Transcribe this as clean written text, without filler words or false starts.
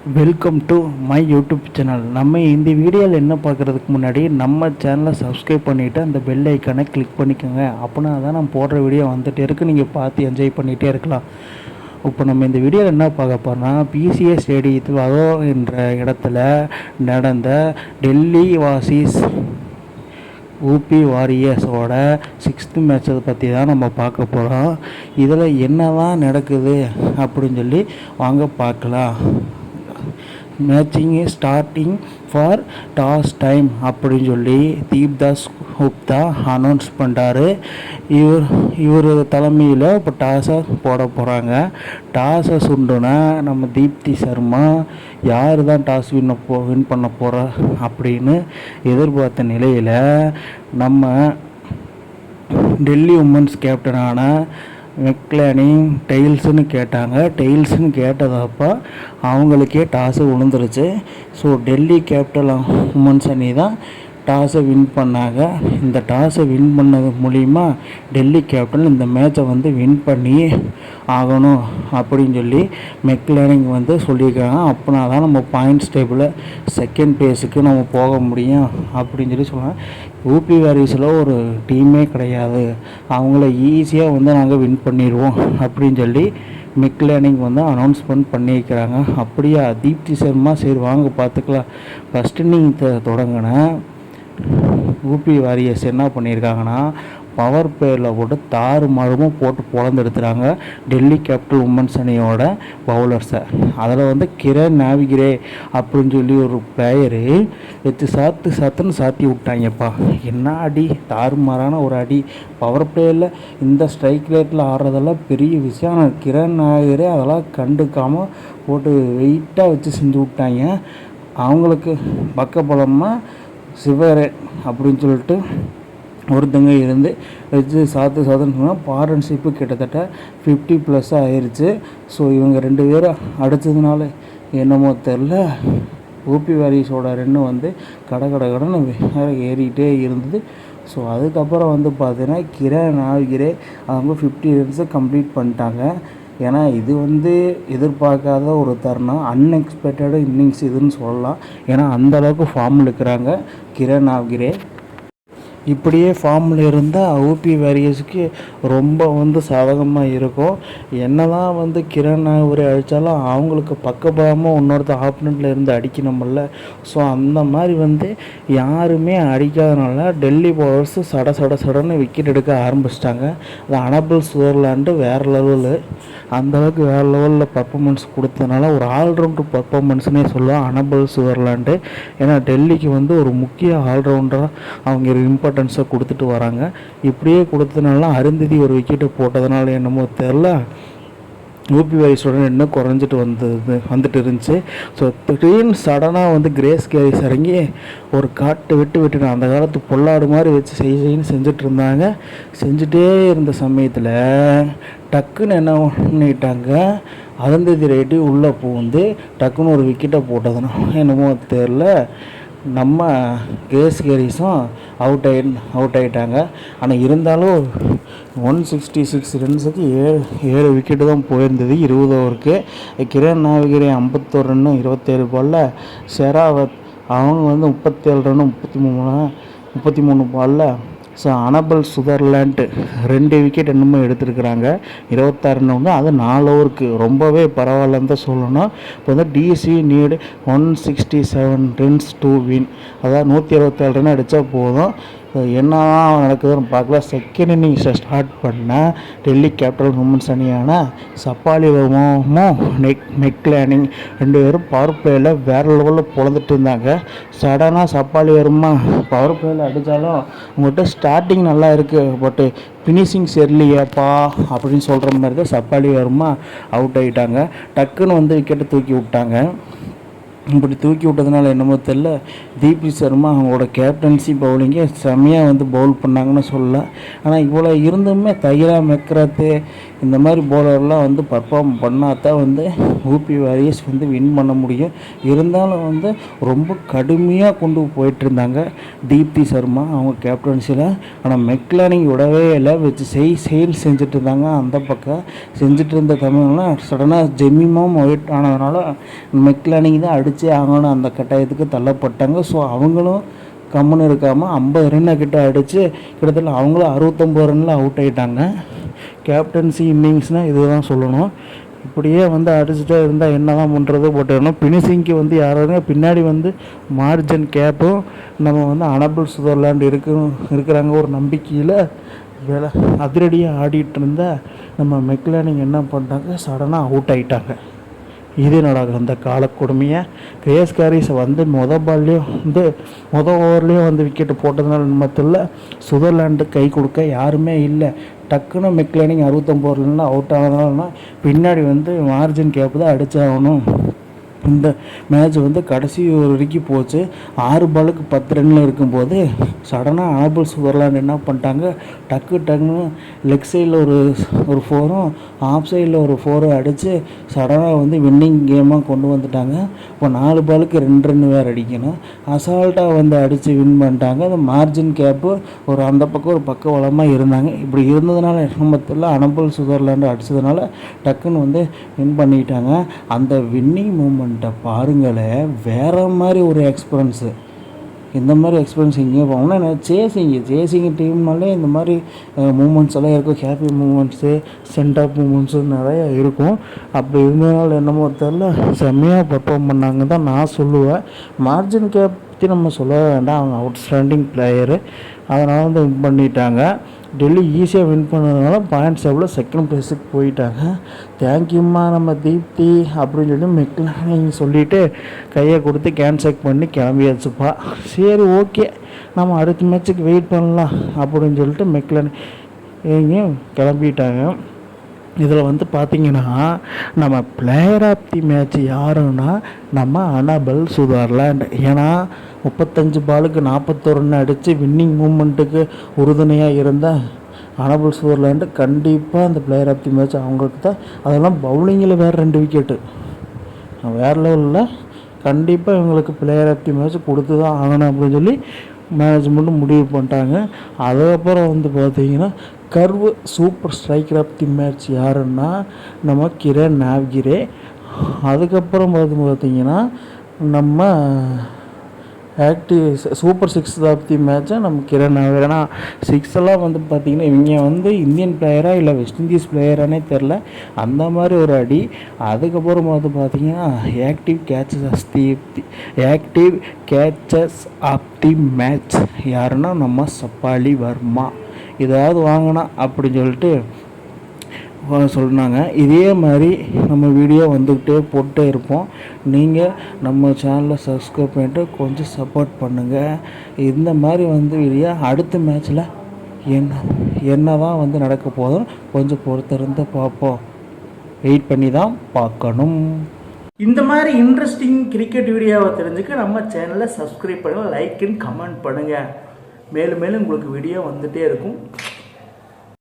Welcome to my YouTube channel. நம்ம இந்த வீடியோவில் என்ன பார்க்குறதுக்கு முன்னாடி நம்ம சேனலை சப்ஸ்கிரைப் பண்ணிவிட்டு அந்த பெல் ஐக்கானை கிளிக் பண்ணிக்கோங்க. அப்படின்னா தான் நம்ம போடுற வீடியோ வந்துகிட்டே இருக்குது, நீங்கள் பார்த்து என்ஜாய் பண்ணிகிட்டே இருக்கலாம். இப்போ நம்ம இந்த வீடியோவில் என்ன பார்க்க போகிறோம்னா, பிசிஏ ஸ்டேடியத்தில் அதோ என்ற இடத்துல நடந்த டெல்லி வாசிஸ் ஊபி வாரியர்ஸோட 6th மேட்சை பற்றி தான் நம்ம பார்க்க போகிறோம். இதில் என்ன தான் நடக்குது அப்படின்னு சொல்லி வாங்க பார்க்கலாம். Matching starting for toss time அப்படின்னு சொல்லி தீப்தாஸ் குப்தா அனௌன்ஸ் பண்ணுறாரு. இவர் தலைமையில் இப்போ டாஸை போட போகிறாங்க. டாஸை சுண்டுனா நம்ம தீப்தி சர்மா யார் தான் டாஸ் வின் பண்ண போகிறா அப்படின்னு எதிர்பார்த்த நிலையில் நம்ம டெல்லி உமன்ஸ் கேப்டனான மெக்லானிங் டெய்ல்ஸ்னு கேட்டாங்க. டெய்ல்ஸ்னு கேட்டதப்போ அவங்களுக்கே டாஸு விழுந்துருச்சு. ஸோ டெல்லி கேபிட்டல் உமன்ஸ் அணி தான் டாஸை வின் பண்ணாங்க. இந்த டாஸை வின் பண்ணது மூலிமா டெல்லி கேபிட்டல் இந்த மேட்சை வின் பண்ணி ஆகணும் அப்படின்னு சொல்லி மெக்லானிங் சொல்லியிருக்காங்க. அப்படின்னா தான் நம்ம பாயிண்ட்ஸ் டேபிளில் செகண்ட் பிளேஸுக்கு நம்ம போக முடியும் அப்படின்னு சொல்லி சொல்லுவாங்க. ஊபி வாரிஸில் ஒரு டீமே கிடையாது, அவங்கள ஈஸியாக நாங்கள் வின் பண்ணிடுவோம் அப்படின்னு சொல்லி மெக்லானிங் அனௌன்ஸ்மெண்ட் பண்ணியிருக்கிறாங்க. அப்படியே தீப்தி சர்மா சரி வாங்க பார்த்துக்கலாம். ஃபஸ்ட் இன்னிங் தொடங்கின ஊபி வாரியர்ஸ் என்ன பண்ணியிருக்காங்கன்னா, பவர் பிளேயில் போட்டு தாறுமாறுமாக போட்டு பொழந்தெடுத்துறாங்க டெல்லி கேபிட்டல் உமன்ஸ் அணியோட பவுலர்ஸை. அதில் கிரண் நாவிகிரே அப்படின்னு சொல்லி ஒரு பிளேயரு வச்சு சாத்துன்னு சாத்தி விட்டாங்கப்பா. என்ன அடி, தாறுமாறான ஒரு அடி. பவர் பிளேயில் இந்த ஸ்ட்ரைக் ரேட்டில் ஆடுறதெல்லாம் பெரிய விஷயம். ஆனால் கிரண் நாவிகிரே அதெல்லாம் கண்டுக்காமல் போட்டு வெயிட்டாக வச்சு செஞ்சு விட்டாங்க. அவங்களுக்கு பக்கபலமாக சிவரே அப்படின்னு சொல்லிட்டு ஒருத்தங்க இருந்து வச்சு சாத்துன்னு சொன்னால் பார்ட்னர்ஷிப்பு கிட்டத்தட்ட 50+ ஆயிடுச்சு. ஸோ இவங்க 2 பேரும் அடித்ததுனால என்னமோ தெரில, ஊபி வாரியர்ஸோட ரன்னு கடன்னு வேறு ஏறிக்கிட்டே இருந்தது. ஸோ அதுக்கப்புறம் பார்த்தீங்கன்னா கிரண் நாவிகிரே அவங்க 50 ரன்ஸை கம்ப்ளீட் பண்ணிட்டாங்க. ஏன்னா இது எதிர்பார்க்காத ஒரு தருணம், அன்எக்ஸ்பெக்டட் இன்னிங்ஸ் இதுன்னு சொல்லலாம். ஏன்னா அந்தளவுக்கு ஃபார்மில் இருக்கிறாங்க கிரண் நாவிகிரே. இப்படியே ஃபார்மில் இருந்தால் ஊபி வாரியர்ஸுக்கு ரொம்ப சாதகமாக இருக்கும். என்ன தான் கிரண் நாவிகிரே அடித்தாலும் அவங்களுக்கு பக்கபலமாக இன்னொருத்தர் ஆப்பனண்ட்டில் இருந்து அடிக்கணுமில்ல. ஸோ அந்த மாதிரி யாருமே அடிக்காதனால டெல்லி பவுலர்ஸ் சடன்னு விக்கெட் எடுக்க ஆரம்பிச்சிட்டாங்க. அது அனபிள் சுதர்லாண்டு வேறு லெவலு, அந்தளவுக்கு வேறு லெவலில் பர்ஃபார்மன்ஸ் கொடுத்ததுனால ஒரு ஆல்ரவுண்டர் பர்ஃபார்மன்ஸ்னே சொல்லலாம் அனபிள் சுதர்லாண்டு. ஏன்னா டெல்லிக்கு ஒரு முக்கிய ஆல்ரவுண்டராக அவங்க இம்பார்ட்டன்ஸை கொடுத்துட்டு வராங்க. இப்படியே கொடுத்ததுனால அருந்ததி ஒரு விக்கெட்டு போட்டதுனால என்னமோ தெரில, ஊபி வாரியர்ஸோட இன்னும் குறைஞ்சிட்டு வந்துட்டு இருந்துச்சு. ஸோ திடீர்னு சடனாக கிரேஸ் கேரிஸ் இறங்கி ஒரு விட்டு அந்த காலத்து பொல்லாடு மாதிரி வச்சு செய்யன்னு செஞ்சுட்டு இருந்தாங்க. செஞ்சுட்டே இருந்த சமயத்தில் டக்குன்னு என்ன பண்ணிட்டாங்க, அருந்ததி ரெட்டி உள்ளே பூந்து டக்குன்னு ஒரு விக்கெட்டை போட்டதுன்னா என்னமோ தெரில, நம்ம கிரேஸ் கேரிஸும் அவுட் ஆகிட்டாங்க. ஆனால் இருந்தாலும் 166 ரன்ஸுக்கு 7 விக்கெட்டு தான் போயிருந்தது 20 ஓவருக்கு. கிரண் நாவிகிரே 51 ரன்னு 27 பாலில், ஷெராவத் அவங்க 37 ரன்னு 33 பாலில். ஸோ அனபிள் சுதர்லாண்டு 2 விக்கெட் என்னமோ எடுத்துருக்குறாங்க 26 ரன்னு. அது 4 ஓவருக்கு ரொம்பவே பரவாயில்லன்னு தான் சொல்லணும். இப்போ DC need 167 runs to win, அதாவது 127 ரன் அடித்தா போதும். என்ன நடக்குதுன்னு பார்க்கலாம். செகண்ட் இன்னிங்ஸை ஸ்டார்ட் பண்ண டெல்லி கேபிட்டல் உமன்ஸ் அணியான சப்பாலி வர்மாவும் மெக்லானிங் 2 பேரும் பவர் பிளேயில் வேறு லெவலில் பொழந்துட்டு இருந்தாங்க. சடனாக சப்பாலி வர்மா பவர் பிளேயில் அடித்தாலும் உங்கள்கிட்ட ஸ்டார்டிங் நல்லா இருக்குது, பட்டு ஃபினிஷிங் சரியில்லையாப்பா அப்படின்னு சொல்கிற மாதிரி தான் சப்பாலி வர்மா அவுட் ஆகிட்டாங்க. டக்குன்னு விக்கெட்டை தூக்கி விட்டாங்க. இப்படி தூக்கி விட்டதுனால என்னமோ தெரில, தீப்தி சர்மா அவங்களோட கேப்டன்சி பவுலிங்கை செம்மையாக பவுல் பண்ணாங்கன்னு சொல்லலாம். ஆனால் இவ்வளோ இருந்துமே தைரா மெக்ராத்து இந்த மாதிரி பவுலர்லாம் வந்து பர்ஃபார்ம் பண்ணால் தான் வந்து ஊபி வாரியர்ஸ் வந்து வின் பண்ண முடியும். இருந்தாலும் வந்து ரொம்ப கடுமையாக கொண்டு போயிட்டுருந்தாங்க தீப்தி சர்மா அவங்க கேப்டன்சியில். ஆனால் மெக்லானிங் விடவே இல்லை, வச்சு செயல் செஞ்சுட்டு இருந்தாங்க. அந்த பக்கம் செஞ்சுட்டு இருந்த தமிழ்லாம் சடனாக ஜெமிமாவும் ஒயிட் ஆனதுனால மெக்லானிங் தான் அடித்து ஆகணும் அந்த கட்டாயத்துக்கு தள்ளப்பட்டாங்க. ஸோ அவங்களும் கம்முன்னு இருக்காமல் 50 ரன்னை கிட்ட அடித்து கிட்டத்தட்ட அவங்களும் 69 ரன்னில் அவுட் ஆகிட்டாங்க. கேப்டன்சி இன்னிங்ஸ்னால் இதுதான் சொல்லணும். இப்படியே வந்து அடிச்சுட்டே இருந்தால் என்ன தான் பண்ணுறது போட்டுக்கணும். ஃபினிஷிங்க்கு வந்து யாராவது பின்னாடி வந்து மார்ஜன் கேப்பும் நம்ம வந்து அனபிள் சுதர்லாண்ட் இருக்கிறாங்க ஒரு நம்பிக்கையில் அதிரடியாக ஆடிட்டு இருந்தால் நம்ம மெக்லானிங் என்ன பண்ணிட்டாங்க, சடனாக அவுட் ஆகிட்டாங்க. இது நடக்குது அந்த காலக்கொடுமையை. கிரேஸ் கேரிஸ் வந்து பால்லையும் வந்து ஓவர்லேயும் வந்து விக்கெட்டு போட்டதுனால மத்தியில் சுதர்லாண்டு கை கொடுக்க யாருமே இல்லை. டக்குன்னு மெக்லானிங் 69 ரன்ல அவுட் ஆனதுனால பின்னாடி வந்து மார்ஜின் கேப் தான் அடிச்சாகணும். இந்த மேட்ச் வந்து கடைசி வரைக்கும் போச்சு. 6 பாலுக்கு 10 ரன்னில் இருக்கும்போது சடனாக அனபிள் சுதர்லாண்ட் என்ன பண்ணிட்டாங்க, டக்குன்னு லெக் சைடில் ஒரு 4ம் ஆஃப் சைடில் ஒரு 4ம் அடித்து சடனாக வந்து வின்னிங் கேமாக கொண்டு வந்துட்டாங்க. இப்போ 4 பாலுக்கு 2 ரன் வேறு அடிக்கணும். அசால்ட்டாக வந்து அடித்து வின் பண்ணிட்டாங்க. அந்த மார்ஜின் கேப்பு ஒரு அந்த பக்கம் ஒரு பக்க வளமாக இருந்தாங்க. இப்படி இருந்ததுனால மொத்தத்தில் அனபிள் சுதர்லாண்டு அடித்ததுனால டக்குன்னு வந்து வின் பண்ணிட்டாங்க. அந்த வின்னிங் மூமெண்ட் பாருங்களேன், வேறு மாதிரி ஒரு எக்ஸ்பீரியன்ஸு. இந்த மாதிரி எக்ஸ்பீரியன்ஸ் எங்கேயும் போகணும்னா நான் சேசிங் டீம்னாலே இந்த மாதிரி மூமெண்ட்ஸ் எல்லாம் இருக்கும். Happy moments, send off moments நிறைய இருக்கும். அப்படி இருந்ததுனால என்னமோ தெரியல, செம்மையாக பர்ஃபார்ம் பண்ணாங்க தான் நான் சொல்லுவேன். மார்ஜின் கேப் பற்றி நம்ம சொல்ல வேண்டாம், அவங்க அவுட்ஸ்டாண்டிங் பிளேயரு. அதனால் வந்து வின் பண்ணிட்டாங்க. டெல்லி ஈஸியாக வின் பண்ணதுனால பாயிண்ட்ஸ் எவ்வளோ செகண்ட் ப்ளேஸுக்கு போயிட்டாங்க. தேங்க்யூம்மா நம்ம தீப்தி அப்படின்னு சொல்லி மெக்லானிங் சொல்லிவிட்டு கையை கொடுத்து கேன்சல் பண்ணி கிளம்பியாச்சுப்பா. சரி ஓகே, நம்ம அடுத்த மேட்ச்சுக்கு வெயிட் பண்ணலாம் அப்படின்னு சொல்லிட்டு மெக்லானிங் கிளம்பிட்டாங்க. இதில் வந்து பார்த்திங்கன்னா நம்ம பிளேயர் ஆஃப் தி மேட்ச் யாருன்னா நம்ம அனபிள் சுதர்லாண்ட். ஏன்னா 35 பாலுக்கு 41 ரன் அடித்து வின்னிங் மூமெண்ட்டுக்கு உறுதுணையாக இருந்த அனபிள் சுதர்லாண்டு கண்டிப்பாக அந்த பிளேயர் ஆஃப் தி மேட்ச் அவங்களுக்கு தான். அதெல்லாம் பவுலிங்கில் வேறு 2 விக்கெட்டு வேறு லெவலில். கண்டிப்பாக இவங்களுக்கு பிளேயர் ஆஃப் தி மேட்ச் கொடுத்து தான் ஆகணும் அப்படின்னு சொல்லி மேனேஜ்மெண்ட்டும் முடிவு பண்ணிட்டாங்க. அதுக்கப்புறம் வந்து பார்த்திங்கன்னா curve super striker of the match யாருன்னா நம்ம கிரண் நாவ்கிரே. அதுக்கப்புறம் பார்த்திங்கன்னா நம்ம ஆக்டிவ் சூப்பர் 6 ஆஃப் தி மேட்சை நம்ம கிரண் நாவ்கிரே. ஏன்னா 6 எல்லாம் வந்து பார்த்திங்கன்னா இவங்க வந்து இந்தியன் பிளேயராக இல்லை வெஸ்ட் இண்டீஸ் பிளேயரானே தெரில, அந்த மாதிரி ஒரு அடி. அதுக்கப்புறம் வந்து பார்த்திங்கன்னா active catches of the match யாருன்னா நம்ம சப்பாலி வர்மா. ஏதாவது வாங்கினா அப்படின்னு சொல்லிட்டு சொன்னாங்க. இதே மாதிரி நம்ம வீடியோ வந்துக்கிட்டே போட்டே இருப்போம். நீங்கள் நம்ம சேனலை சப்ஸ்கிரைப் பண்ணிட்டு கொஞ்சம் சப்போர்ட் பண்ணுங்கள். இந்த மாதிரி வந்து வீடியோ அடுத்த மேட்ச்சில் என்ன தான் வந்து நடக்க போதும் கொஞ்சம் பொறுத்திருந்து பார்ப்போம். வெயிட் பண்ணி தான் பார்க்கணும். இந்த மாதிரி இன்ட்ரெஸ்டிங் கிரிக்கெட் வீடியோவை தெரிஞ்சுக்க நம்ம சேனலை சப்ஸ்கிரைப் பண்ணுங்கள், லைக் அண்ட் கமெண்ட் பண்ணுங்கள். மேலும் உங்களுக்கு வீடியோ வந்துகிட்டே இருக்கும்.